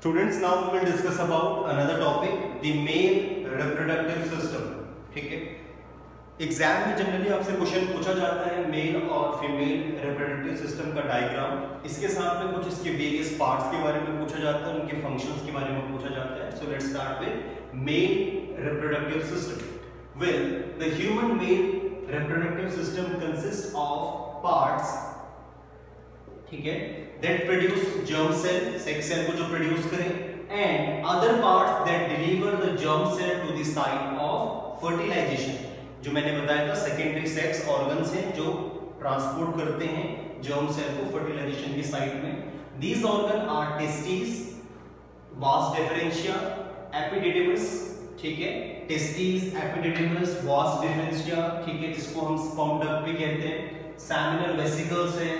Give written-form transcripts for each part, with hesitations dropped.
Students, now we will discuss about another topic, the male reproductive system. ठीक है, exam में generally आपसे question पूछा जाता है मेल और फीमेल रिप्रोडक्टिव सिस्टम का डायग्राम, इसके साथ में कुछ इसके वेरियस पार्ट्स के बारे में पूछा जाता है, उनके फंक्शंस के बारे में पूछा जाता है. सो let's start with male reproductive system. Well, the human male reproductive system consist of parts, ठीक है, that produce germ cell, sex cell को जो produce करें, and other parts that deliver the germ cell to the site of fertilization. जो मैंने बताया था secondary sex organs हैं जो transport करते हैं germ cell को fertilization की site में. These organs are testes, vas deferentia, epididymis, ठीक है, testes, epididymis, vas deferentia, ठीक है, जिसको हम sperm duct भी कहते हैं, seminal vesicles है,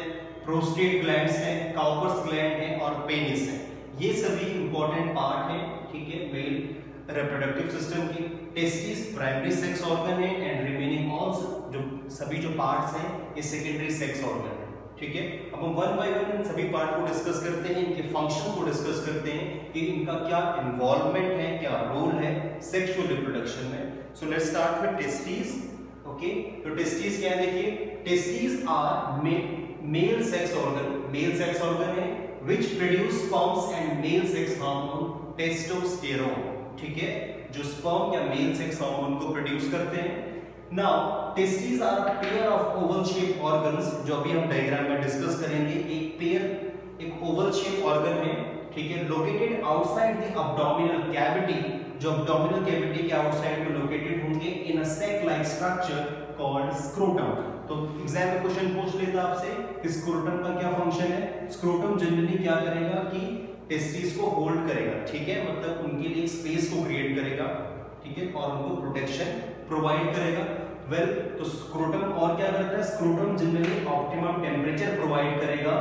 प्रोस्टेट ग्लैंड्स हैं, काउपर्स ग्लैंड है और पेनिस है. ये सभी इंपॉर्टेंट पार्ट हैं, ठीक है, मेल रिप्रोडक्टिव सिस्टम की. टेस्टिस प्राइमरी सेक्स ऑर्गन है एंड रिमेनिंग ऑल जो सभी जो पार्ट्स हैं ये सेकेंडरी सेक्स ऑर्गन है. ठीक है, अब हम वन बाय वन इन सभी पार्ट को डिस्कस करते हैं, इनके फंक्शन को डिस्कस करते हैं कि इनका क्या इन्वॉल्वमेंट है, क्या रोल है सेक्सुअल रिप्रोडक्शन में. So let's start with testis. Okay, तो टेस्टिस क्या है, देखिए, testis are male sex organ है which produce sperms and male sex hormone testosterone. ठीक है, जो sperm या male sex hormone को प्रोड्यूस करते हैं. Now testes are a pair of oval shaped organs, जो अभी हम डायग्राम में डिस्कस करेंगे. एक ओवल शेप ऑर्गन है, ठीक है, located outside the abdominal cavity, जो abdominal cavity के आउटसाइड में लोकेटेड होंगे in a sac like structure called scrotum. तो एग्जाम में क्वेश्चन पूछ लेता आपसे कि स्क्रोटम का क्या फंक्शन है. स्क्रोटम जनरली क्या करेगा कि टेस्टिस को होल्ड करेगा, ठीक है, मतलब उनके लिए स्पेस को क्रिएट करेगा, ठीक है, और उनको प्रोटेक्शन प्रोवाइड करेगा. वेल, तो स्क्रोटम और क्या करता है, scrotum generally optimum temperature provide करेगा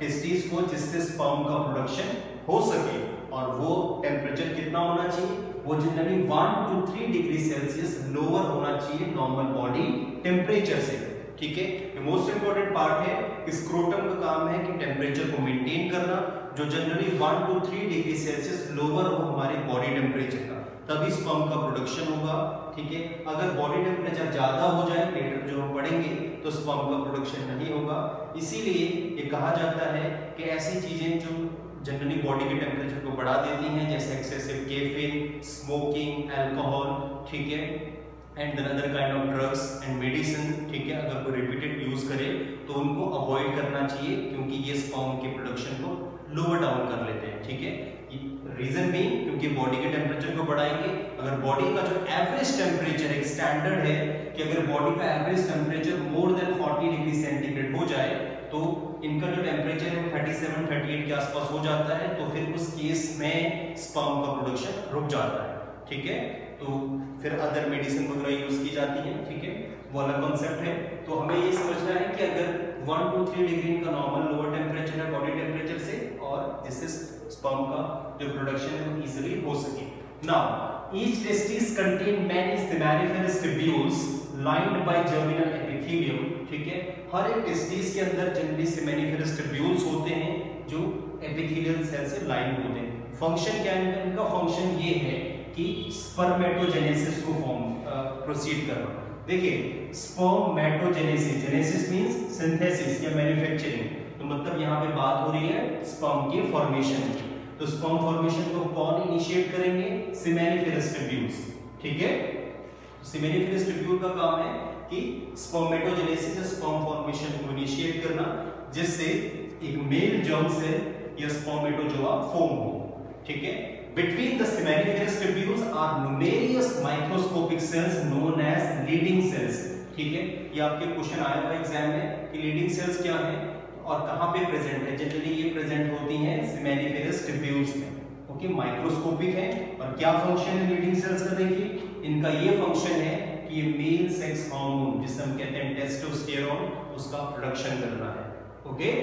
टेस्टिस को जिससे स्पर्म का प्रोडक्शन हो सके. और वो टेम्परेचर कितना होना चाहिए, वो generally 1 to 3 degree Celsius lower होना चाहिए नॉर्मल बॉडी टेम्परेचर से. ठीक है, मोस्ट इंपॉर्टेंट पार्ट है कि स्क्रोटम का काम है कि टेम्परेचर को मेंटेन करना, जो generally 1 to 3 degree Celsius lower हो हमारे बॉडी टेम्परेचर का, तभी स्पर्म का प्रोडक्शन होगा. ठीक है, अगर बॉडी टेम्परेचर ज्यादा हो जाए, लेटर जो हम पढ़ेंगे, तो स्पर्म का प्रोडक्शन नहीं होगा. इसीलिए ये कहा जाता है कि ऐसी चीजें जो जनरली बॉडी के टेम्परेचर को बढ़ा देती हैं, जैसे एक्सेसिव कैफीन, स्मोकिंग, अल्कोहल, ठीक है, and then other kind of drugs and medicine, ठीक है, अगर कोई रिपीटेड यूज करे तो उनको अवॉइड करना चाहिए, क्योंकि ये स्पर्म के प्रोडक्शन को लोअर डाउन कर लेते हैं. ठीक है, रीजन भी क्योंकि बॉडी के टेम्परेचर को बढ़ाएंगे. अगर बॉडी का जो एवरेज टेम्परेचर, एक स्टैंडर्ड है कि अगर बॉडी का average temperature more than 40 degree centigrade हो जाए, तो इनका जो टेम्परेचर है वो 37-38 के आसपास हो जाता है, तो फिर उस केस में स्पर्म का प्रोडक्शन रुक जाता है. ठीक है, तो फिर अदर मेडिसिन वगैरह यूज की जाती है. ठीक है, वो अलग कॉन्सेप्ट है. तो हमें ये समझना है कि अगर 1 to 3 डिग्री का नॉर्मल लोअर टेम्परेचर है बॉडी टेम्परेचर से, और जिससे स्पर्म का जो प्रोडक्शन है वो इजीली हो सके. Now each testis contain many seminiferous tubules lined by germinal epithelium. ठीक है, हर एक टेस्टिस के अंदर जनरली सेमेनिफेरस ट्यूब्यूल्स होते हैं जो एपिथेलियल सेल से लाइन होते हैं. फंक्शन क्या है इनका, फंक्शन ये है कि स्पर्मेटोजेनेसिस को प्रोसीड करना. देखिए, स्पर्मेटोजेनेसिस, जेनेसिस मींस सिंथेसिस या मैन्युफैक्चरिंग, तो मतलब यहाँ पे बात हो रही है स्पर्म के फॉर्मेशन की. तो स्पर्म फॉर्मेशन को कौन इनिशिएट करेंगे, सेमेनिफेरस ट्यूब्यूल्स. ठीक है, सेमेनिफेरस ट्यूब्यूल का काम है कि स्पर्मेटोजेनेसिस या स्पर्म फॉर्मेशन को इनिशिएट करना, जिससे एक मेल जर्म सेल या स्पर्मेटोजोआ फॉर्म हो. ठीक है, between the seminiferous tubules are numerous microscopic cells known as leading cells. ठीक है, ये आपके क्वेश्चन आया हुआ एग्जाम में कि लीडिंग सेल्स क्या है और कहाँ पे प्रेजेंट है. जनरली ये प्रेजेंट होती हैं सेमेनिफेरस ट्यूब्यूल्स में. ओके, माइक्रोस्कोपिक है. और क्या फंक्शन है लीडिंग सेल्स का, देखिए, इनका ये फंक्शन है कि ये मेल सेक्स हार्मोन, जिसे हम कहते हैं टेस्टोस्टेरोन, उसका प्रोडक्शन करना है. ओके,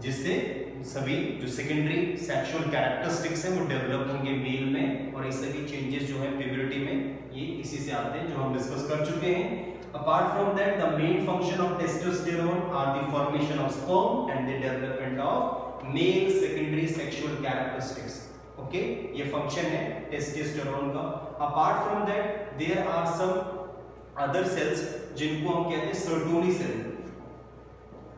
जिससे सभी जो सेकेंडरी सेक्सुअल कैरेक्टरिस्टिक्स हैं वो डेवलप होंगे मेल में, और ये सभी चेंजेस जो है प्यूबर्टी में ये इसी से आते हैं, जो हम डिस्कस कर चुके हैं. Apart from that, the main function of testosterone are the formation of sperm and the development of male secondary sexual characteristics. Okay, ये फंक्शन है टेस्टोस्टेरोन का। Apart from that there are some other cells जिनको हम कहते हैं सर्टोनी cell,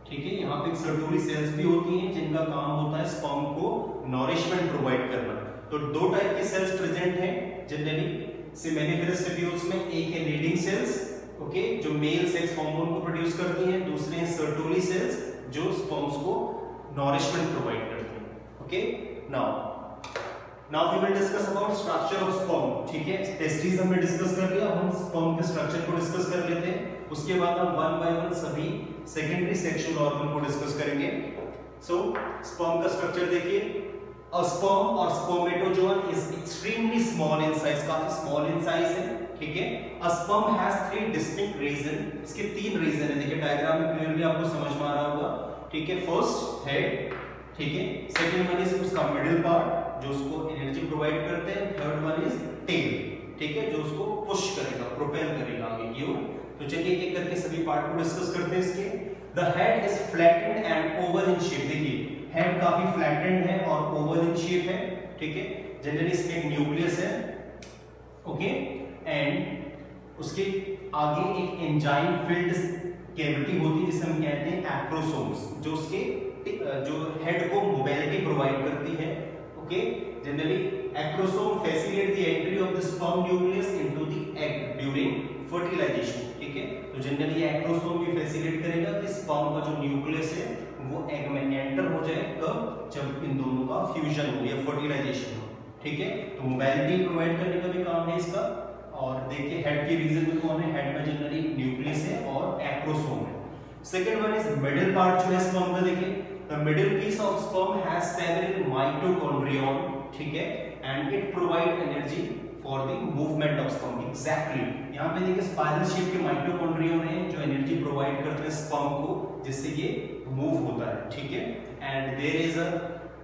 ठीक है। यहाँ पे सर्टोनी सेल्स भी होती हैं जिनका काम होता है स्पर्म को नॉरिशमेंट प्रोवाइड करना। तो दो टाइप के सेल्स प्रेजेंट हैं जनरली सेमेनिफेरस टिब्यूल्स में। एक है लीडिंग सेल्स, ओके, जो मेल सेक्स हार्मोन को प्रोड्यूस करती हैं। दूसरे हैं सर्टोनी सेल्स जो स्पर्म्स को नॉरिशमेंट प्रोवाइड करती हैं, okay. Now we will discuss about structure of sperm, ठीक है। टेस्टिस हमने डिस्कस कर लिया, हम स्पर्म के स्ट्रक्चर को डिस्कस कर लेते हैं। उसके बाद हम वन बाय वन सभी सेकेंडरी सेक्सुअल ऑर्गन को डिस्कस करेंगे। सो स्पर्म का स्ट्रक्चर देखिए, अ स्पर्म और spermatozoa is extremely small in size, काफी स्मॉल इन साइज है, ठीक है। A sperm has 3 distinct region, इसके 3 रीजन है, देखिए डायग्राम में क्लियरली आपको समझ में आ रहा होगा, ठीक है। फर्स्ट हेड, ठीक है। सेकंड वन इज उसका मिडिल पार्ट जो उसको एनर्जी प्रोवाइड करते हैं। थर्ड वन इज टेल, ठीक है, जो उसको पुश करेगा, प्रोपेल करेगा आगे की ओर। तो चलिए एक-एक करके सभी पार्ट को डिस्कस करते हैं इसके। The head is flattened and oval in shape, देखिए हेड काफी फ्लैटेंड है और ओवल इन शेप है, ठीक है। जनरली इसमें एक न्यूक्लियस है, ओके, एंड उसके आगे एक एंजाइम फिल्ड कैविटी होती है जिसे हम कहते हैं एक्रोसोम्स, जो उसके जो हेड को मोबिलिटी प्रोवाइड करती है, okay. Generally acrosome facilitate the entry of the sperm nucleus into the egg during fertilization, ठीक है। तो जनरली एक्रोसोम भी फैसिलिटेट करेगा कि स्पर्म का जो न्यूक्लियस है वो एग में एंटर हो जाए, कब, जब इन दोनों का फ्यूजन हो या फर्टिलाइजेशन हो, ठीक है। तो मोबिलिटी प्रोवाइड करने का भी काम है इसका। और देखिए हेड के रीजन में कौन है, हेड में जनरली न्यूक्लियस है और एक्रोसोम है। Second one is middle part जो है स्पर्म का, देखिए the middle piece of sperm has several mitochondrion, ठीक है, and it provide energy for the movement of sperm. Exactly यहाँ पे देखिए स्पाइरल शेप के माइटोकॉन्ड्रियन हैं जो एनर्जी प्रोवाइड करते हैं स्पर्म को, जिससे ये मूव होता है, ठीक है। And there is a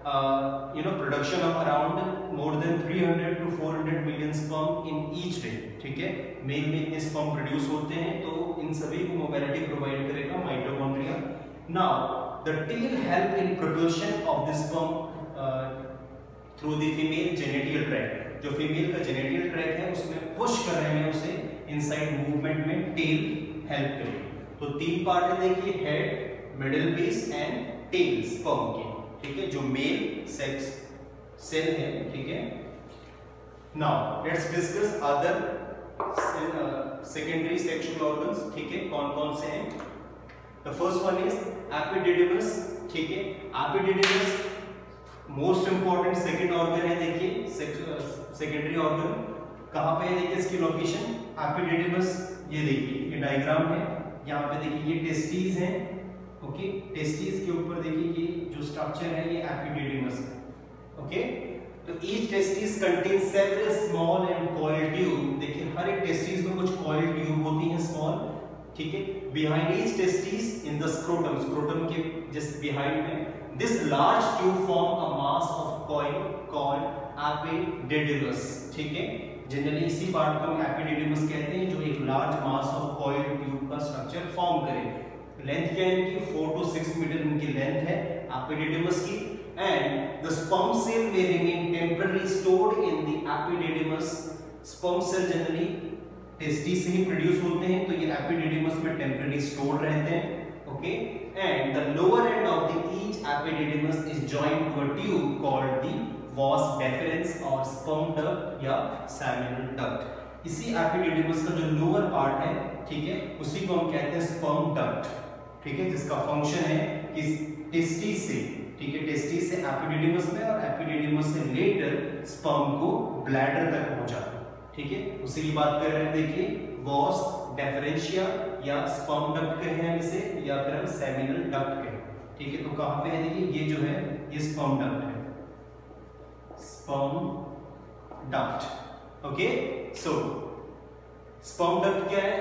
production of around more than 300 to 400 million sperm in each day, ठीक है। मेल में इतने स्पर्म प्रोड्यूस होते हैं, तो इन सभी को मोबिलिटी प्रोवाइड करेगा mitochondria. Now the tail help in propulsion of the sperm through the female genital tract. जो फीमेल का जेनिटल ट्रैक्ट है उसमें पुश करने में उसे इनसाइड मूवमेंट में टेल हेल्प करेगी। तो 3 पार्ट है देखिए, head, middle piece and tail sperm के, ठीक है, जो मेल सेक्स सेल है, ठीक है। Now let's discuss other secondary sexual organs, ठीक है, कौन-कौन से हैं। The first one is epididymis, ठीक है। Epididymis most important second organ है, देखिए सेकेंडरी ऑर्गन कहां पे है, देखिए इसकी लोकेशन एपिडिडिमस, ये देखिए ये डायग्राम है, यहाँ पे देखिए ये टेस्टिस है, ओके। टेस्टिस के ऊपर देखिए ये जो स्ट्रक्चर है ये एपिडिडिमस है, ओके। तो each testis contains several small and coiled tube, देखिए हर एक टेस्टिस में कुछ कॉइल्ड ट्यूब होती हैं स्मॉल, ठीक है। Behind each testis in the scrotum, scrotum के जस्ट बिहाइंड में this large tube form a mass of coil called epididymis, ठीक है। जनरली इसी पार्ट को हम एपिडिडिमस कहते हैं जो एक large mass of coil tube का स्ट्रक्चर फॉर्म करे। लेंथ क्या है इनकी, 4 to 6 मीटर इनकी लेंथ है एपिडिडिमस की। And the sperm cell may remain temporarily stored in the epididymis। Sperm cell generally testis से ही प्रोड्यूस होते हैं, तो ये एपिडिडिमस में टेम्पररी स्टोर रहते हैं, okay. And the lower end of the each epididymis is joined to a tube called the vas deferens और स्पर्म डक्ट या सेमिनल डक्ट। इसी एपिडिडिमस का जो लोअर पार्ट है, ठीक है, उसी को हम कहते हैं स्पर्म डक्ट, ठीक है, जिसका फंक्शन है कि टेस्टिस से, ठीक है, टेस्टिस से एपिडिडिमस में और एपिडिडिमस से लेटर स्पर्म को ब्लैडर तक पहुंचाता है, ठीक है। उसी की बात कर रहे हैं, देखिए वास डेफरेंशिया या स्पर्म डक्ट कहें हम इसे, या फिर हम सेमिनल डक्ट कहें, ठीक है। तो कहां पे है, देखिए ये जो है ये स्पर्म डक्ट है, स्पर्म डक्ट, ओके। सो स्पर्म डक्ट क्या है,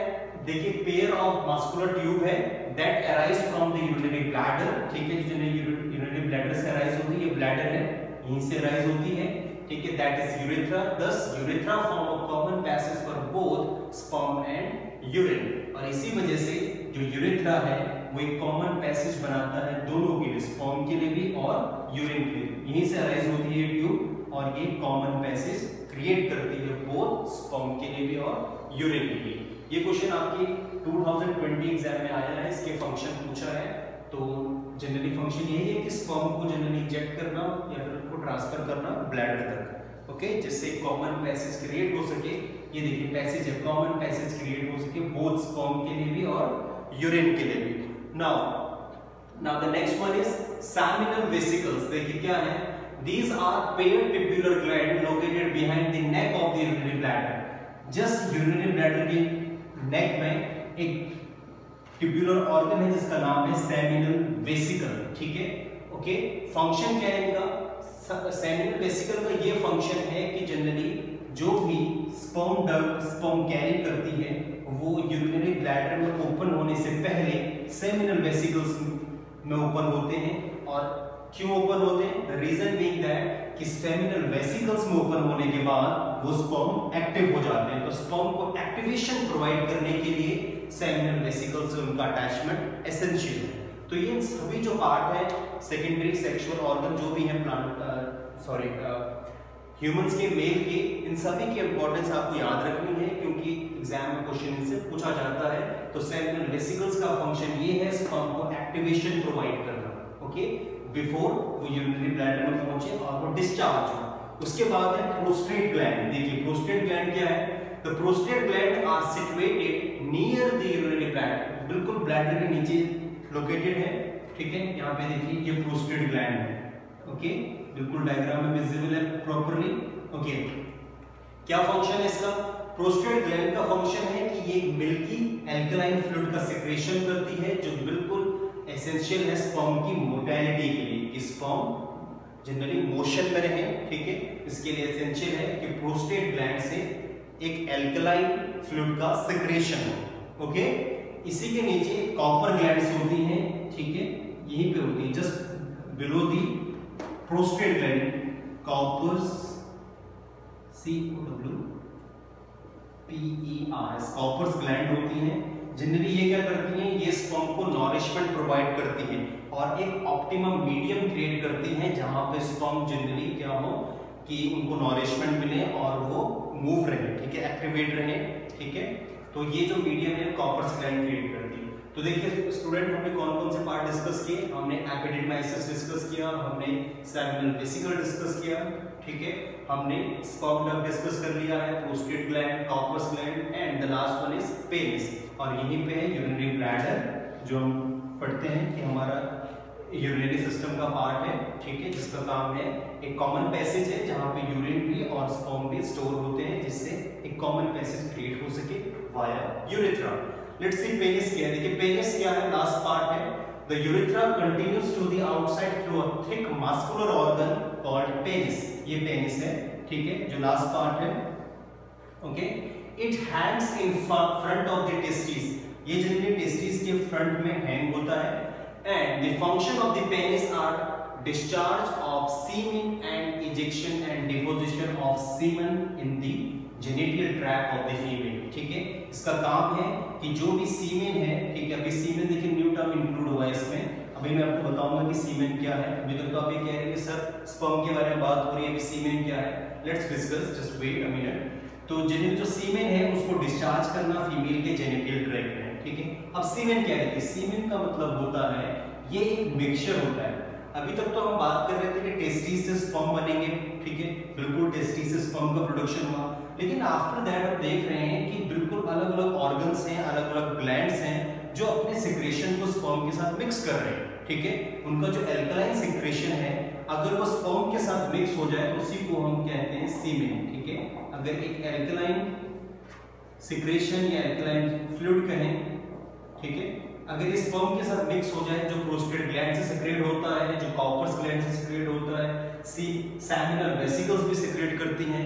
देखिए पेयर ऑफ मस्कुलर ट्यूब है that arise from the urinary bladder, ठीक है, जो यूरिनरी ब्लैडर से अराइज होती है, ये ब्लैडर है, यहीं से अराइज होती है, ठीक है, दैट इज यूरेथ्रा। दस urethra form a common passage for both sperm and urine, और इसी वजह से जो यूरेथ्रा है वो एक कॉमन पैसेज बनाता है दोनों के लिए, स्पर्म के लिए भी और यूरिन के लिए, यहीं से अराइज होती है ट्यूब। और ये कॉमन पैसेज क्रिएट करती है बोथ स्पर्म के लिए भी और यूरिन के लिए। ये क्वेश्चन आपके 2020 एग्जाम में आया है, इसके फंक्शन पूछा है। तो जनरली फंक्शन यही है कि स्पर्म को जनरली इंजेक्ट करना या फिर उनको ट्रांसफर करना ब्लैडर तक, ओके, जिससे कॉमन पैसेज क्रिएट हो सके। ये देखिए पैसेज है, कॉमन पैसेज क्रिएट हो सके बोथ स्पर्म के लिए भी और यूरिन के लिए भी। Now the next one is seminal vesicles. देखिए क्या है, these are paired tubular gland located behind the neck of the urinary bladder। Just urinary bladder के नेक में एक ट्यूबुलर ऑर्गन है जिसका नाम है सेमिनल वेसिकल, ठीक है, ओके। फंक्शन क्या है इनका, सेमिनल वेसिकल का ये फंक्शन है कि जनरली जो भी स्पर्म डक्ट स्पर्म कैरी करती है वो यूरिनरी ब्लैडर में ओपन होने से पहले सेमिनल वेसिकल्स में ओपन होते हैं। और क्यों ओपन होते हैं? द रीजन बीइंग दैट कि सेमिनल वेसिकल्स में ओपन होने के बाद वो स्पर्म एक्टिव हो जाते हैं। तो स्पर्म को एक्टिवेशन प्रोवाइड करने के लिए सेमिनल वेसिकल्स से उनका अटैचमेंट एसेंशियल है। तो ये सभी जो पार्ट है सेकेंडरी सेक्सुअल ऑर्गन जो भी है ह्यूमंस के, मेल के, इन सभी की इंपॉर्टेंस आपको याद रखनी है क्योंकि एग्जाम में क्वेश्चन इनसे पूछा जाता है। तो सेमिनल वेसिकल्स का फंक्शन ये है स्पर्म को एक्टिवेशन प्रोवाइड करना, ओके, बिफोर वो यूरिनरी ब्लैडर में पहुंचे और वो डिस्चार्ज हो। उसके बाद है प्रोस्टेट ग्लैंड। देखिए प्रोस्टेट ग्लैंड क्या है, the prostate gland are situated near the urinary bladder, बिल्कुल ब्लैडर के नीचे लोकेटेड है, ठीक है। यहाँ पे देखिए ये प्रोस्टेट ग्लैंड है, ओके, बिल्कुल डायग्राम में विजिबल है प्रॉपर्ली, ओके। क्या फंक्शन है इसका? प्रोस्टेट ग्लैंड का फंक्शन है कि ये मिल्की एल्कलाइन फ्लूइड का सेक्रेशन करती है जो बिल्कुल एसेंशियल है स्पर्म की मोटिलिटी के लिए, कि स्पर्म जनरली मोशन में रहे, ठीक है। इसके लिए एसेंशियल है कि प्रोस्टेट ग्लैंड से एक एल्कलाइन फ्लूइड का सेक्रेशन हो, ओके। इसी के नीचे कॉपर ग्लैंड्स होती हैं, ठीक है, यहीं पे होती है just below the prostate gland, Cowper's COWPERS Cowper's gland होती हैं। जनरली ये क्या करती हैं, ये स्पर्म को नॉरिशमेंट प्रोवाइड करती है और एक ऑप्टिमम मीडियम क्रिएट करती हैं जहां पे स्पर्म जनरली क्या हो कि उनको नॉरिशमेंट मिले और वो मूव रहे, ठीक है, एक्टिवेट रहे, ठीक है। तो ये जो मीडियम है कॉपर्स ग्लैंड क्रिएट करती है। तो देखिए स्टूडेंट, हमने कौन कौन से पार्ट डिस्कस किए? हमने एपिडिडमाइसिस डिस्कस किया, हमने सेमिनल वेसिकल डिस्कस किया, ठीक है, हमने स्पर्म डक्ट डिस्कस कर लिया है, prostate gland, Cowper's gland and the last one is penis. और यहीं पे है यूरिनरी ब्लैडर जो हम पढ़ते हैं कि हमारा यूरिनरी सिस्टम का पार्ट है, ठीक है, जिसका काम है एक कॉमन पैसेज है जहां पे यूरिन भी और स्पर्म भी स्टोर होते हैं जिससे एक कॉमन पैसेज क्रिएट हो सके via urethra. Let's see penis क्या है। देखिए पेनिस क्या है, लास्ट पार्ट है। The urethra continues to the outside through a thick muscular organ called penis. ये पेनिस है, ठीक है, जो लास्ट पार्ट है, okay. It hangs in front of the testis. ये जनरली टेस्टिस के फ्रंट में हैंग होता है। And the function of the penis are discharge of semen and ejection and deposition of semen in the genital tract of the female, ठीक है। इसका काम है कि जो भी सीमेन है, ठीक है, अभी सीमेन देखिए न्यू टर्म इंक्लूड हुआ है इसमें। अभी मैं आपको बताऊंगा कि सीमेन क्या है। अभी तक तो आप ये कह रहे हैं कि सर स्पर्म के बारे में बात हो रही है, अभी सीमेन क्या है, let's discuss, just wait a minute. तो जो सीमेन है उसको डिस्चार्ज करना फीमेल के जेनिटल ट्रैक्ट में, ठीक है। अब सीमेन क्या है? सीमेन का मतलब होता है ये एक मिक्सचर होता है। अभी तक तो हम बात कर रहे थे कि टेस्टिस से स्पर्म बनेंगे, ठीक है, बिल्कुल टेस्टिस से स्पर्म का प्रोडक्शन हुआ, लेकिन आफ्टर दैट आप देख रहे हैं कि बिल्कुल अलग अलग ऑर्गन्स हैं, अलग अलग ग्लैंड्स हैं जो अपने सिक्रेशन को स्पर्म के साथ मिक्स कर रहे हैं, ठीक है। उनका जो एल्कलाइन सिक्रेशन है अगर वो स्पर्म के साथ मिक्स हो जाए तो उसी को हम कहते हैं सीमेन, ठीक है। अगर एक एल्कलाइन सिक्रेशन या एल्कलाइन फ्लूइड कहें, ठीक है, अगर ये स्पर्म के साथ मिक्स हो जाए, जो प्रोस्टेट ग्लैंड से सेक्रेट होता है, जो कॉपर्स ग्लैंड से सेक्रेट होता है, सेमिनल वेसिकल्स भी सेक्रेट करती हैं,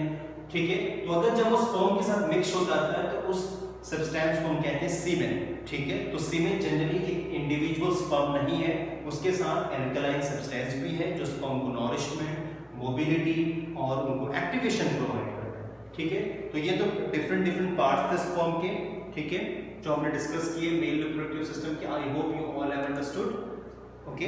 ठीक है। तो अगर जब वो स्पर्म के साथ मिक्स हो जाता है तो उस सब्सटेंस को हम कहते हैं सीमेन, ठीक है। तो सीमेन जनरली एक इंडिविजुअल स्पर्म नहीं है, उसके साथ एल्कलाइन सब्सटेंस भी है जो स्पर्म को नॉरिशमेंट, मोबिलिटी और उनको एक्टिवेशन प्रोवाइड करता है, ठीक है। तो ये तो डिफरेंट पार्ट्स थे स्पर्म के, ठीक है, जो हमने डिस्कस किए मेल रिप्रोडक्टिव सिस्टम के। I hope you all have understood, okay.